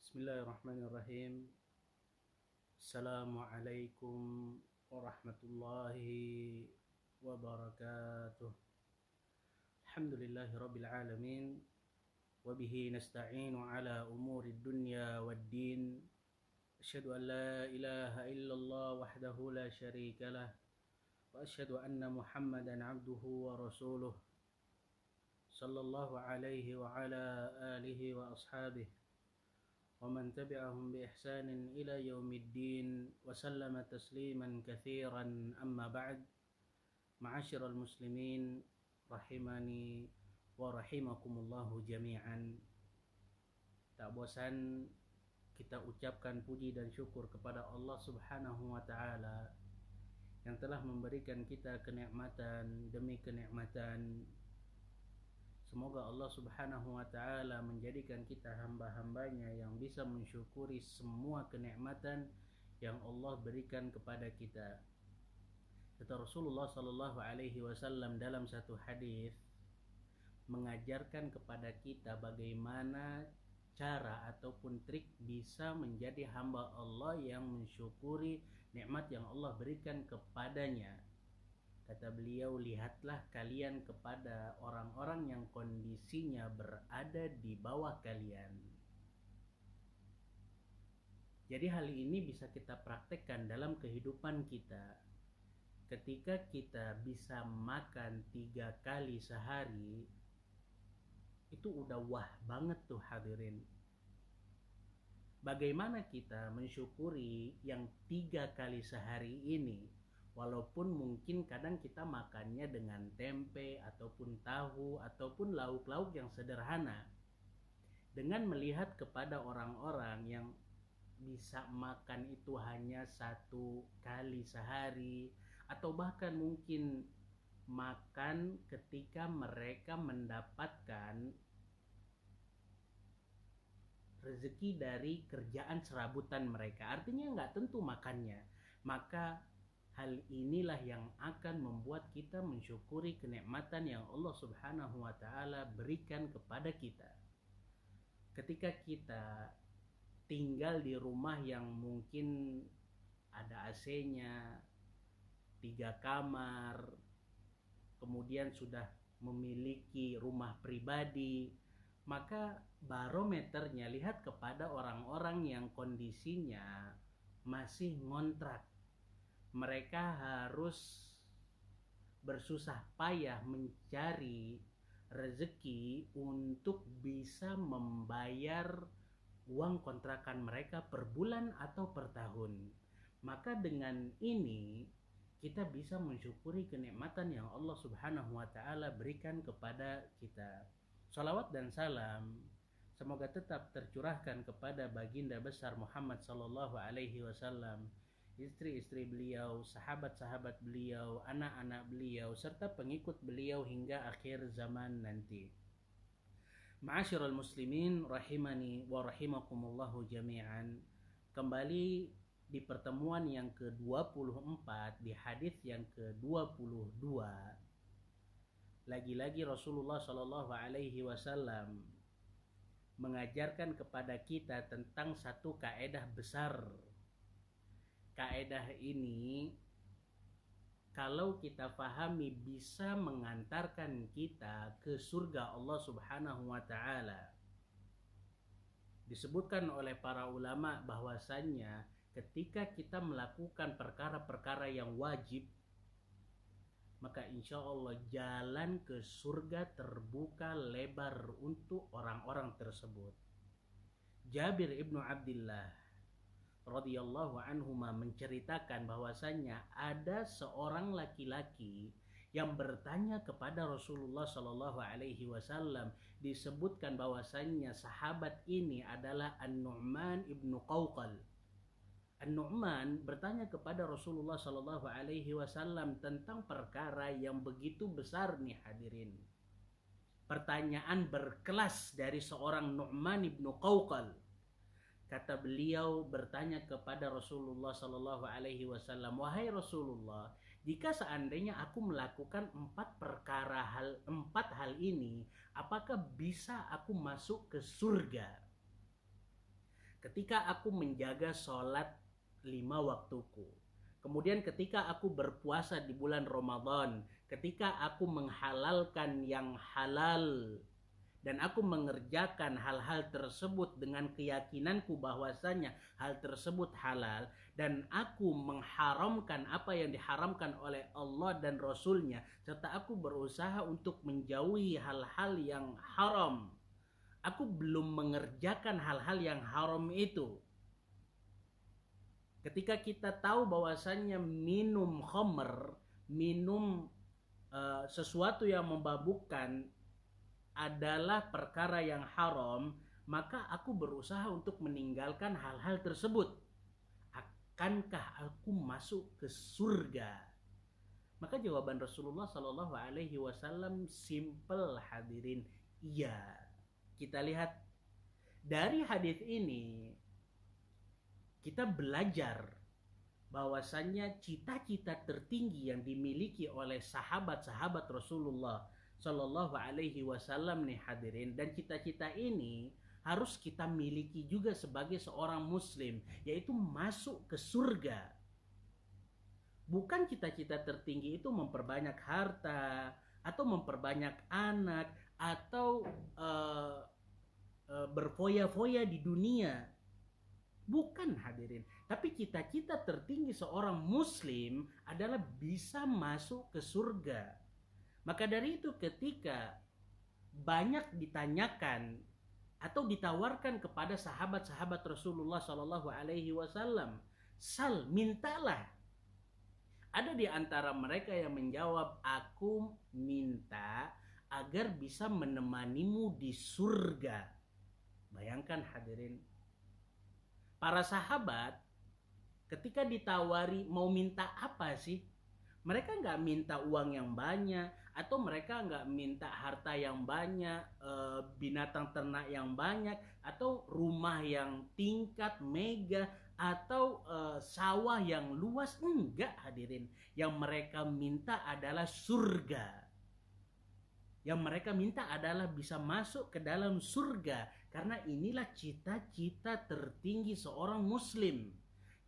Bismillahirrahmanirrahim. Assalamualaikum warahmatullahi wabarakatuh. Alhamdulillahi rabbil alamin. Wabihi nasta'inu ala umuri dunya waddin. Asyhadu an la ilaha illallah wahdahu la syarika lah. Wa asyhadu anna Muhammadan abduhu wa rasuluh. Sallallahu alaihi wa ala alihi wa ashabihi. ومن تبعهم بإحسان إلى يوم الدين وسلم تسليما كثيرا أما بعد معاشر المسلمين رحمني ورحمكم الله جميعا. Tak bosan kita ucapkan puji dan syukur kepada Allah Subhanahu wa taala yang telah memberikan kita kenikmatan demi kenikmatan. Semoga Allah Subhanahu wa ta'ala menjadikan kita hamba-hambanya yang bisa mensyukuri semua kenikmatan yang Allah berikan kepada kita. Kata Rasulullah sallallahu alaihi wasallam dalam satu hadis mengajarkan kepada kita bagaimana cara ataupun trik bisa menjadi hamba Allah yang mensyukuri nikmat yang Allah berikan kepadanya. Kata beliau, lihatlah kalian kepada orang-orang yang kondisinya berada di bawah kalian. Jadi hal ini bisa kita praktekkan dalam kehidupan kita. Ketika kita bisa makan 3 kali sehari, itu udah wah banget tuh hadirin. Bagaimana kita mensyukuri yang 3 kali sehari ini? Walaupun mungkin kadang kita makannya dengan tempe ataupun tahu ataupun lauk-lauk yang sederhana. Dengan melihat kepada orang-orang yang bisa makan itu hanya 1 kali sehari, atau bahkan mungkin makan ketika mereka mendapatkan rezeki dari kerjaan serabutan mereka. Artinya nggak tentu makannya. Maka hal inilah yang akan membuat kita mensyukuri kenikmatan yang Allah Subhanahu wa ta'ala berikan kepada kita. Ketika kita tinggal di rumah yang mungkin ada AC-nya, 3 kamar, kemudian sudah memiliki rumah pribadi, maka barometernya lihat kepada orang-orang yang kondisinya masih ngontrak. Mereka harus bersusah payah mencari rezeki untuk bisa membayar uang kontrakan mereka per bulan atau per tahun. Maka dengan ini kita bisa mensyukuri kenikmatan yang Allah Subhanahu wa ta'ala berikan kepada kita. Salawat dan salam semoga tetap tercurahkan kepada baginda besar Muhammad sallallahu alaihi wasallam, istri-istri beliau, sahabat-sahabat beliau, anak-anak beliau, serta pengikut beliau hingga akhir zaman nanti. Ma'asyiral muslimin rahimani wa rahimakumullahu jami'an. Kembali di pertemuan yang ke-24 di hadis yang ke-22. Lagi-lagi Rasulullah sallallahu alaihi wasallam mengajarkan kepada kita tentang satu kaedah besar. Kaedah ini kalau kita pahami bisa mengantarkan kita ke surga Allah Subhanahu wa ta'ala. Disebutkan oleh para ulama bahwasannya ketika kita melakukan perkara-perkara yang wajib, maka insya Allah jalan ke surga terbuka lebar untuk orang-orang tersebut. Jabir ibnu Abdullah radhiyallahu anhuma menceritakan bahwasannya ada seorang laki-laki yang bertanya kepada Rasulullah sallallahu alaihi wasallam. Disebutkan bahwasannya sahabat ini adalah An-Nu'man ibnu Qawqal. An-Nu'man bertanya kepada Rasulullah sallallahu alaihi wasallam tentang perkara yang begitu besar nih hadirin. Pertanyaan berkelas dari seorang Nu'man ibnu Qawqal. Kata beliau bertanya kepada Rasulullah sallallahu alaihi wasallam, "Wahai Rasulullah, jika seandainya aku melakukan 4 hal ini, apakah bisa aku masuk ke surga?" ketika aku menjaga sholat 5 waktuku, kemudian ketika aku berpuasa di bulan Ramadan, ketika aku menghalalkan yang halal, dan aku mengerjakan hal-hal tersebut dengan keyakinanku bahwasanya hal tersebut halal, dan aku mengharamkan apa yang diharamkan oleh Allah dan Rasulnya, serta aku berusaha untuk menjauhi hal-hal yang haram, aku belum mengerjakan hal-hal yang haram itu. Ketika kita tahu bahwasannya minum khamr, minum sesuatu yang memabukkan adalah perkara yang haram, maka aku berusaha untuk meninggalkan hal-hal tersebut. Akankah aku masuk ke surga? Maka jawaban Rasulullah Shallallahu Alaihi Wasallam simple hadirin, iya. Kita lihat dari hadis ini, kita belajar bahwasannya cita-cita tertinggi yang dimiliki oleh sahabat-sahabat Rasulullah Shallallahu Alaihi Wasallam nih hadirin, dan cita-cita ini harus kita miliki juga sebagai seorang muslim, yaitu masuk ke surga. Bukan cita-cita tertinggi itu memperbanyak harta atau memperbanyak anak atau berfoya-foya di dunia. Bukan hadirin, tapi cita-cita tertinggi seorang muslim adalah bisa masuk ke surga. Maka dari itu ketika banyak ditanyakan atau ditawarkan kepada sahabat-sahabat Rasulullah Shallallahu Alaihi Wasallam, sal, mintalah. Ada di antara mereka yang menjawab, aku minta agar bisa menemanimu di surga. Bayangkan hadirin, para sahabat ketika ditawari mau minta apa sih? Mereka nggak minta uang yang banyak, atau mereka nggak minta harta yang banyak, binatang ternak yang banyak, atau rumah yang tingkat mega, atau sawah yang luas. Enggak hadirin, yang mereka minta adalah surga. Yang mereka minta adalah bisa masuk ke dalam surga, karena inilah cita-cita tertinggi seorang muslim.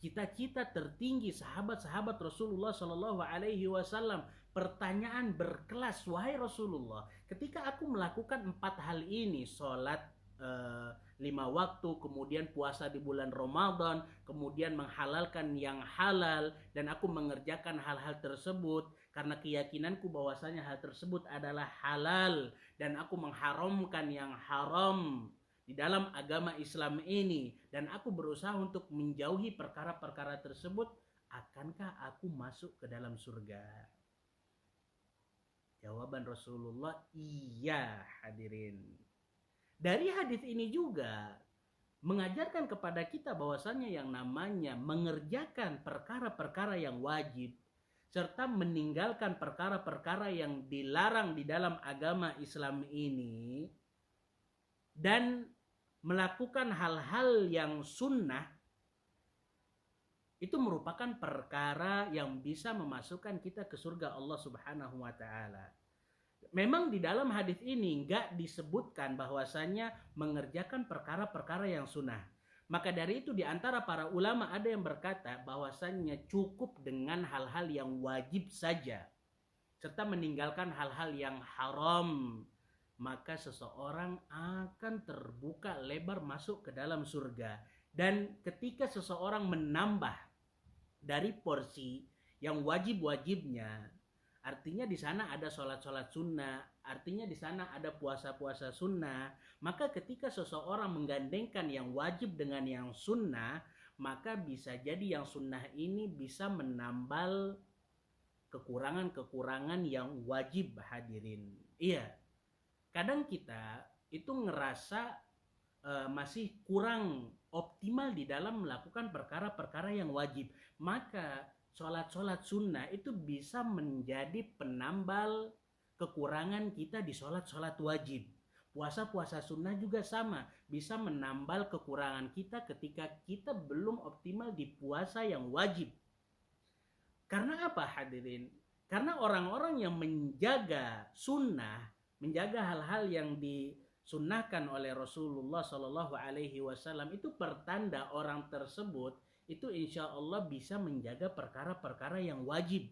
Cita-cita tertinggi sahabat-sahabat Rasulullah Shallallahu Alaihi Wasallam. Pertanyaan berkelas, wahai Rasulullah, ketika aku melakukan 4 hal ini, sholat 5 waktu, kemudian puasa di bulan Ramadan, kemudian menghalalkan yang halal, dan aku mengerjakan hal-hal tersebut karena keyakinanku bahwasanya hal tersebut adalah halal, dan aku mengharamkan yang haram di dalam agama Islam ini, dan aku berusaha untuk menjauhi perkara-perkara tersebut, akankah aku masuk ke dalam surga? Jawaban Rasulullah, iya hadirin. Dari hadis ini juga mengajarkan kepada kita bahwasannya yang namanya mengerjakan perkara-perkara yang wajib serta meninggalkan perkara-perkara yang dilarang di dalam agama Islam ini, dan melakukan hal-hal yang sunnah, itu merupakan perkara yang bisa memasukkan kita ke surga Allah Subhanahu wa Ta'ala. Memang di dalam hadis ini enggak disebutkan bahwasanya mengerjakan perkara-perkara yang sunnah. Maka dari itu di antara para ulama ada yang berkata bahwasanya cukup dengan hal-hal yang wajib saja, serta meninggalkan hal-hal yang haram, maka seseorang akan terbuka lebar masuk ke dalam surga. Dan ketika seseorang menambah dari porsi yang wajib-wajibnya, artinya di sana ada sholat-sholat sunnah, artinya di sana ada puasa-puasa sunnah, maka ketika seseorang menggandengkan yang wajib dengan yang sunnah, maka bisa jadi yang sunnah ini bisa menambal kekurangan-kekurangan yang wajib hadirin. Iya, kadang kita itu ngerasa masih kurang optimal di dalam melakukan perkara-perkara yang wajib. Maka sholat-sholat sunnah itu bisa menjadi penambal kekurangan kita di sholat-sholat wajib. Puasa-puasa sunnah juga sama, bisa menambal kekurangan kita ketika kita belum optimal di puasa yang wajib. Karena apa hadirin? Karena orang-orang yang menjaga sunnah, menjaga hal-hal yang disunnahkan oleh Rasulullah Shallallahu Alaihi Wasallam itu pertanda orang tersebut itu insya Allah bisa menjaga perkara-perkara yang wajib.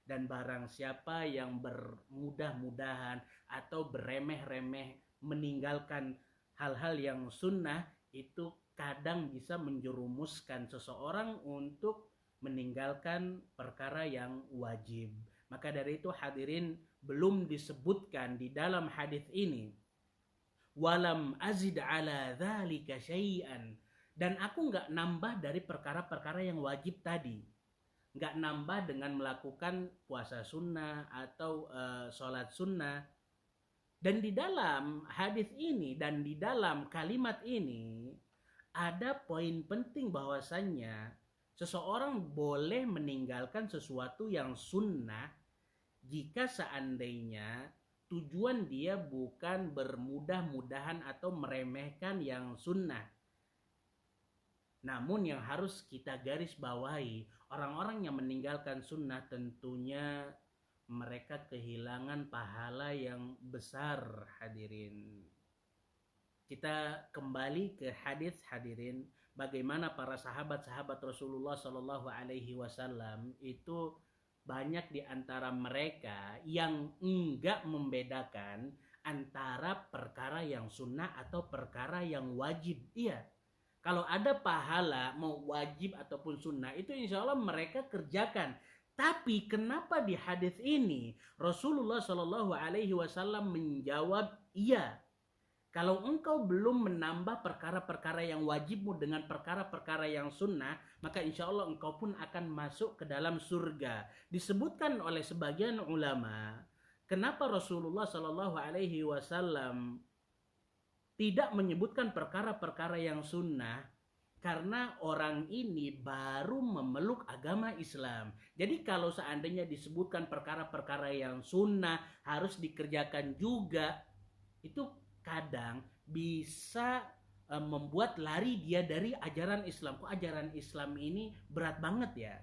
Dan barang siapa yang bermudah-mudahan atau beremeh-remeh meninggalkan hal-hal yang sunnah, itu kadang bisa menjerumuskan seseorang untuk meninggalkan perkara yang wajib. Maka dari itu hadirin, belum disebutkan di dalam hadis ini walam azid ala dzalika syai'an, dan aku nggak nambah dari perkara-perkara yang wajib tadi, nggak nambah dengan melakukan puasa sunnah atau sholat sunnah. Dan di dalam hadis ini dan di dalam kalimat ini ada poin penting bahwasannya seseorang boleh meninggalkan sesuatu yang sunnah jika seandainya tujuan dia bukan bermudah-mudahan atau meremehkan yang sunnah. Namun yang harus kita garis bawahi, orang-orang yang meninggalkan sunnah tentunya mereka kehilangan pahala yang besar, hadirin. Kita kembali ke hadis, hadirin, bagaimana para sahabat-sahabat Rasulullah Shallallahu Alaihi Wasallam itu banyak di antara mereka yang enggak membedakan antara perkara yang sunnah atau perkara yang wajib. Iya, kalau ada pahala mau wajib ataupun sunnah itu insya Allah mereka kerjakan. Tapi kenapa di hadis ini Rasulullah Shallallahu Alaihi Wasallam menjawab iya, kalau engkau belum menambah perkara-perkara yang wajibmu dengan perkara-perkara yang sunnah, maka insya Allah engkau pun akan masuk ke dalam surga. Disebutkan oleh sebagian ulama, kenapa Rasulullah Shallallahu Alaihi Wasallam tidak menyebutkan perkara-perkara yang sunnah? Karena orang ini baru memeluk agama Islam. Jadi kalau seandainya disebutkan perkara-perkara yang sunnah harus dikerjakan juga, itu kadang bisa membuat lari dia dari ajaran Islam. Kok ajaran Islam ini berat banget ya?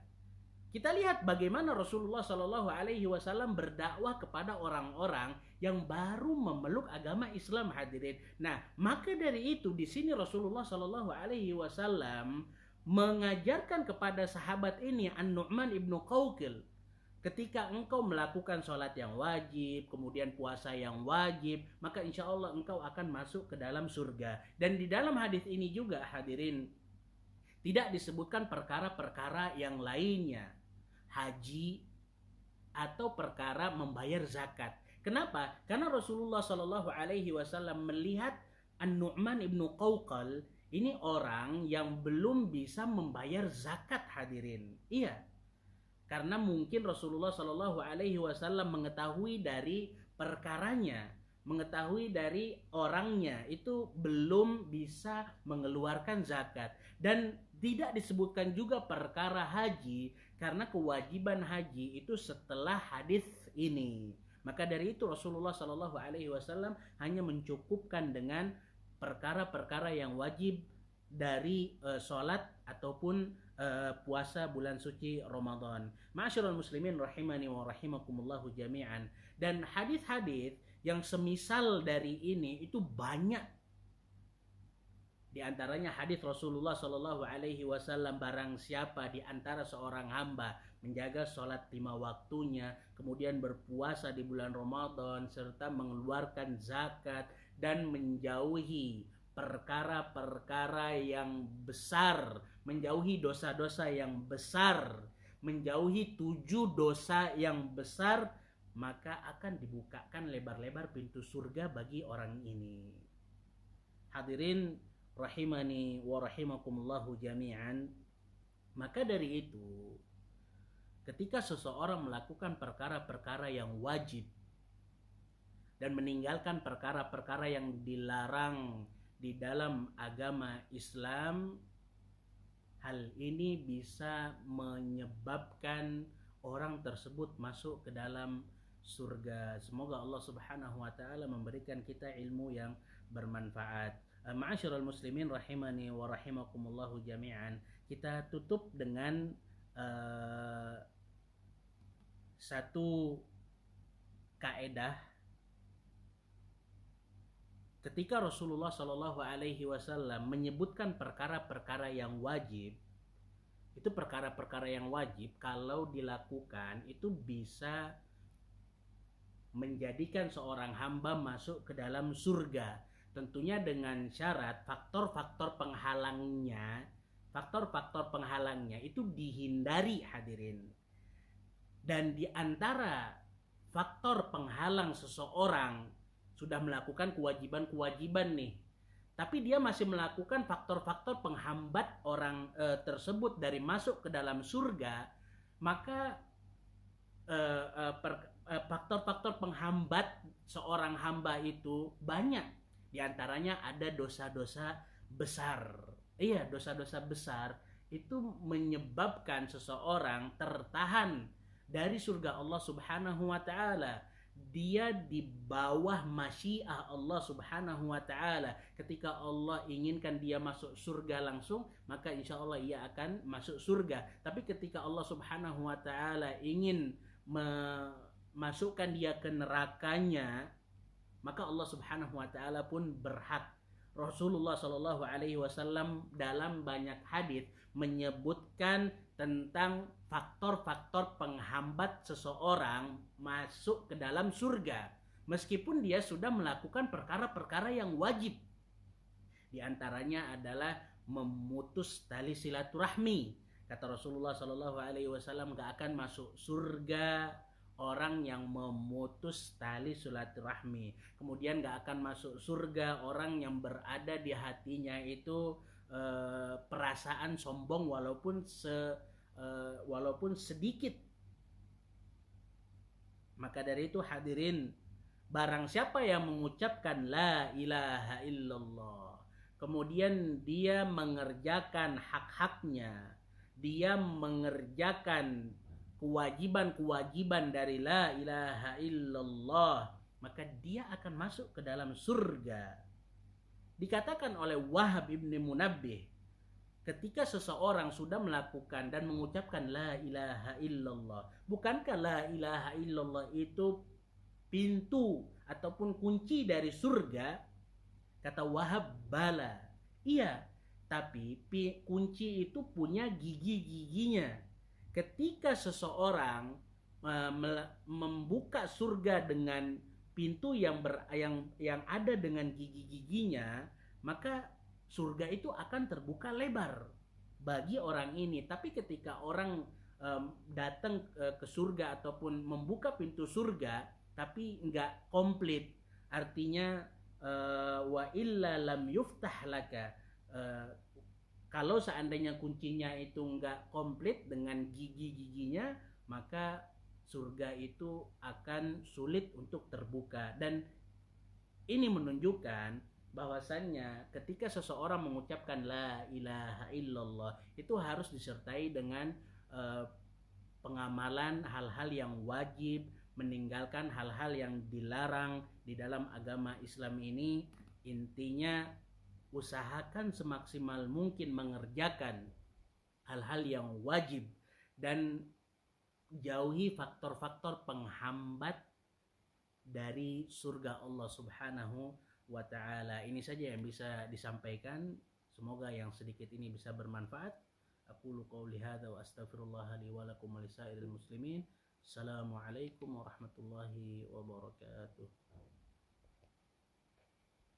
Kita lihat bagaimana Rasulullah Shallallahu Alaihi Wasallam berdakwah kepada orang-orang yang baru memeluk agama Islam, hadirin. Nah, maka dari itu di sini Rasulullah Shallallahu Alaihi Wasallam mengajarkan kepada sahabat ini An-Nu'man ibnu Qawqil, ketika engkau melakukan sholat yang wajib, kemudian puasa yang wajib, maka insya Allah engkau akan masuk ke dalam surga. Dan di dalam hadis ini juga, hadirin, tidak disebutkan perkara-perkara yang lainnya, haji atau perkara membayar zakat. Kenapa? Karena Rasulullah Shallallahu Alaihi Wasallam melihat An-Nu'man ibnu Qawqal ini orang yang belum bisa membayar zakat, hadirin. Iya, karena mungkin Rasulullah Shallallahu Alaihi Wasallam mengetahui dari perkaranya, mengetahui dari orangnya itu belum bisa mengeluarkan zakat. Dan tidak disebutkan juga perkara haji karena kewajiban haji itu setelah hadis ini. Maka dari itu Rasulullah Shallallahu Alaihi Wasallam hanya mencukupkan dengan perkara-perkara yang wajib dari sholat ataupun puasa bulan suci Ramadan. Ma'asyiral muslimin rahimani wa rahimakumullahu jami'an. Dan hadis-hadis yang semisal dari ini itu banyak. Di antaranya hadis Rasulullah Shallallahu Alaihi Wasallam, barang siapa di antara seorang hamba menjaga sholat 5 waktunya, kemudian berpuasa di bulan Ramadan, serta mengeluarkan zakat dan menjauhi perkara-perkara yang besar, menjauhi dosa-dosa yang besar, menjauhi 7 dosa yang besar, maka akan dibukakan lebar-lebar pintu surga bagi orang ini. Hadirin rahimani wa rahimakumullahu jami'an. Maka dari itu, ketika seseorang melakukan perkara-perkara yang wajib dan meninggalkan perkara-perkara yang dilarang di dalam agama Islam, hal ini bisa menyebabkan orang tersebut masuk ke dalam surga. Semoga Allah Subhanahu wa taala memberikan kita ilmu yang bermanfaat. Ma'asyiral muslimin rahimani wa rahimakumullahu jami'an. Kita tutup dengan satu kaedah ketika Rasulullah Shallallahu Alaihi Wasallam menyebutkan perkara-perkara yang wajib, itu perkara-perkara yang wajib kalau dilakukan itu bisa menjadikan seorang hamba masuk ke dalam surga. Tentunya dengan syarat faktor-faktor penghalangnya itu dihindari, hadirin. Dan di antara faktor penghalang seseorang sudah melakukan kewajiban-kewajiban nih, tapi dia masih melakukan faktor-faktor penghambat orang tersebut dari masuk ke dalam surga, maka faktor-faktor penghambat seorang hamba itu banyak. Di antaranya ada dosa-dosa besar. Iya, dosa-dosa besar itu menyebabkan seseorang tertahan dari surga Allah Subhanahu wa taala. Dia di bawah masyiah Allah Subhanahu wa taala. Ketika Allah inginkan dia masuk surga langsung, maka insya Allah ia akan masuk surga. Tapi ketika Allah Subhanahu wa taala ingin memasukkan dia ke nerakanya, maka Allah Subhanahu wa taala pun berhak. Rasulullah Shallallahu Alaihi Wasallam dalam banyak hadis menyebutkan tentang faktor-faktor penghambat seseorang masuk ke dalam surga, meskipun dia sudah melakukan perkara-perkara yang wajib. Di antaranya adalah memutus tali silaturahmi. Kata Rasulullah Shallallahu Alaihi Wasallam, gak akan masuk surga orang yang memutus tali silaturahmi. Kemudian gak akan masuk surga orang yang berada di hatinya itu perasaan sombong walaupun sedikit. Maka dari itu hadirin, barang siapa yang mengucapkan la ilaha illallah, kemudian dia mengerjakan hak-haknya, dia mengerjakan kewajiban-kewajiban dari la ilaha illallah, maka dia akan masuk ke dalam surga. Dikatakan oleh Wahab ibn Munabbih, ketika seseorang sudah melakukan dan mengucapkan la ilaha illallah, bukankah la ilaha illallah itu pintu ataupun kunci dari surga? Kata Wahab, bala, iya, tapi kunci itu punya gigi-giginya. Ketika seseorang membuka surga dengan pintu yang ada dengan gigi-giginya, maka surga itu akan terbuka lebar bagi orang ini. Tapi ketika orang datang ke surga ataupun membuka pintu surga tapi nggak komplit, artinya wa illa lam yuftah laka, kalau seandainya kuncinya itu nggak komplit dengan gigi-giginya, maka surga itu akan sulit untuk terbuka. Dan ini menunjukkan bahwasannya ketika seseorang mengucapkan la ilaha illallah, itu harus disertai dengan pengamalan hal-hal yang wajib, meninggalkan hal-hal yang dilarang di dalam agama Islam ini. Intinya, usahakan semaksimal mungkin mengerjakan hal-hal yang wajib dan jauhi faktor-faktor penghambat dari surga Allah Subhanahu wa taala. Ini saja yang bisa disampaikan. Semoga yang sedikit ini bisa bermanfaat. Aqulu qouli hadza wa astaghfirullah li wa lakum wa lisairil muslimin. Assalamualaikum warahmatullahi wabarakatuh.